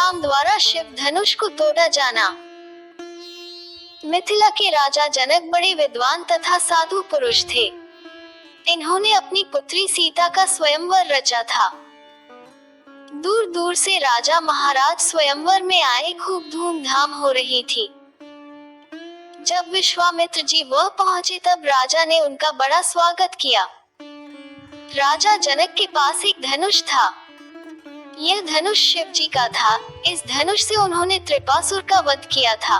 राम द्वारा शिव धनुष को तोड़ा जाना। मिथिला के राजा जनक बड़े विद्वान तथा साधु पुरुष थे। इन्होंने अपनी पुत्री सीता का स्वयंवर रचा था। दूर दूर से राजा महाराज स्वयंवर में आए, खूब धूमधाम हो रही थी। जब विश्वामित्र जी वह पहुंचे तब राजा ने उनका बड़ा स्वागत किया। राजा जनक के पास एक धनुष था। यह धनुष शिव जी का था। इस धनुष से उन्होंने त्रिपासुर का वध किया था।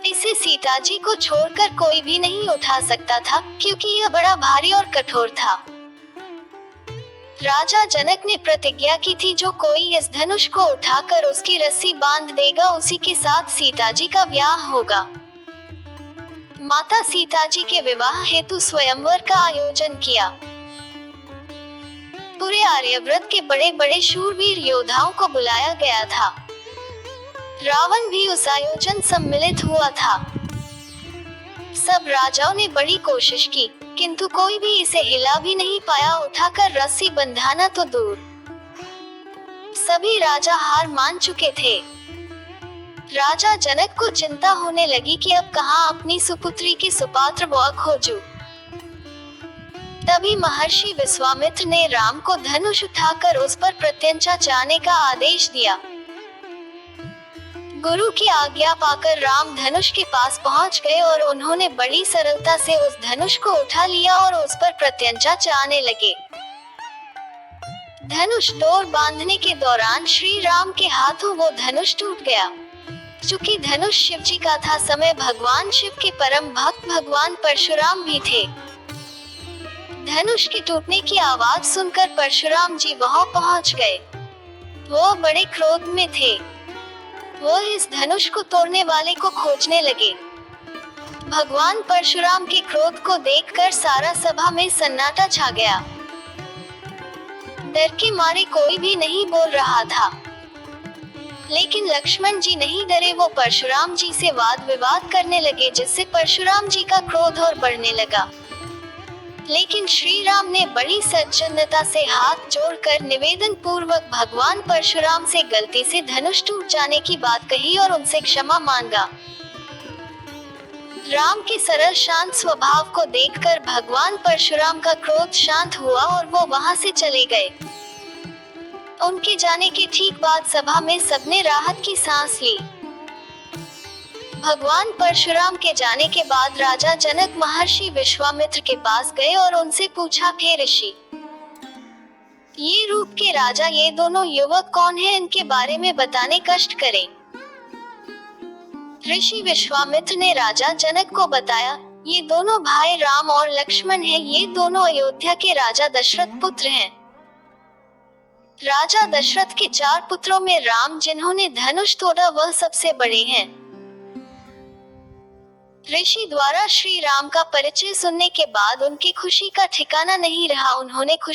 इसे सीता जी को छोड़कर कोई भी नहीं उठा सकता था, क्योंकि यह बड़ा भारी और कठोर था। राजा जनक ने प्रतिज्ञा की थी, जो कोई इस धनुष को उठाकर उसकी रस्सी बांध देगा, उसी के साथ सीता जी का ब्याह होगा। माता सीता जी के विवाह हेतु स्वयंवर का आयोजन किया। पूरे आर्यव्रत के बड़े बड़े शूरवीर योद्धाओं को बुलाया गया था। रावण भी उस आयोजन सम्मिलित हुआ था। सब राजाओं ने बड़ी कोशिश की, किंतु कोई भी इसे हिला भी नहीं पाया। उठाकर रस्सी बंधाना तो दूर, सभी राजा हार मान चुके थे। राजा जनक को चिंता होने लगी कि अब कहाँ अपनी सुपुत्री की सुपात्र व खोजूं। तभी महर्षि विश्वामित्र ने राम को धनुष उठाकर उस पर प्रत्यंचा चाहने का आदेश दिया। गुरु की आज्ञा पाकर राम धनुष के पास पहुंच गए और उन्होंने बड़ी सरलता से उस धनुष को उठा लिया और उस पर प्रत्यंचा चाहने लगे। धनुष डोर बांधने के दौरान श्री राम के हाथों वो धनुष टूट गया। चूंकि धनुष शिव जी का था, समय भगवान शिव के परम भक्त भगवान परशुराम भी थे। धनुष के टूटने की आवाज सुनकर परशुराम जी वहां पहुंच गए। वो बड़े क्रोध में थे। वो इस धनुष को तोड़ने वाले को खोजने लगे। भगवान परशुराम के क्रोध को देखकर सारा सभा में सन्नाटा छा गया। डर के मारे कोई भी नहीं बोल रहा था। लेकिन लक्ष्मण जी नहीं डरे। वो परशुराम जी से वाद विवाद करने लगे, जिससे परशुराम जी का क्रोध और बढ़ने लगा। लेकिन श्री राम ने बड़ी सज्जनता से हाथ जोड़कर निवेदन पूर्वक भगवान परशुराम से गलती से धनुष टूट जाने की बात कही और उनसे क्षमा मांगा। राम के सरल शांत स्वभाव को देखकर भगवान परशुराम का क्रोध शांत हुआ और वो वहां से चले गए। उनके जाने के ठीक बाद सभा में सबने राहत की सांस ली। भगवान परशुराम के जाने के बाद राजा जनक महर्षि विश्वामित्र के पास गए और उनसे पूछा, हे ऋषि, ये रूप के राजा, ये दोनों युवक कौन हैं? इनके बारे में बताने कष्ट करें। ऋषि विश्वामित्र ने राजा जनक को बताया, ये दोनों भाई राम और लक्ष्मण हैं। ये दोनों अयोध्या के राजा दशरथ पुत्र हैं। राजा दशरथ के 4 पुत्रों में राम, जिन्होंने धनुष तोड़ा, वह सबसे बड़े हैं। ऋषि द्वारा श्री राम का परिचय सुनने के बाद उनकी खुशी का ठिकाना नहीं रहा। उन्होंने खुशी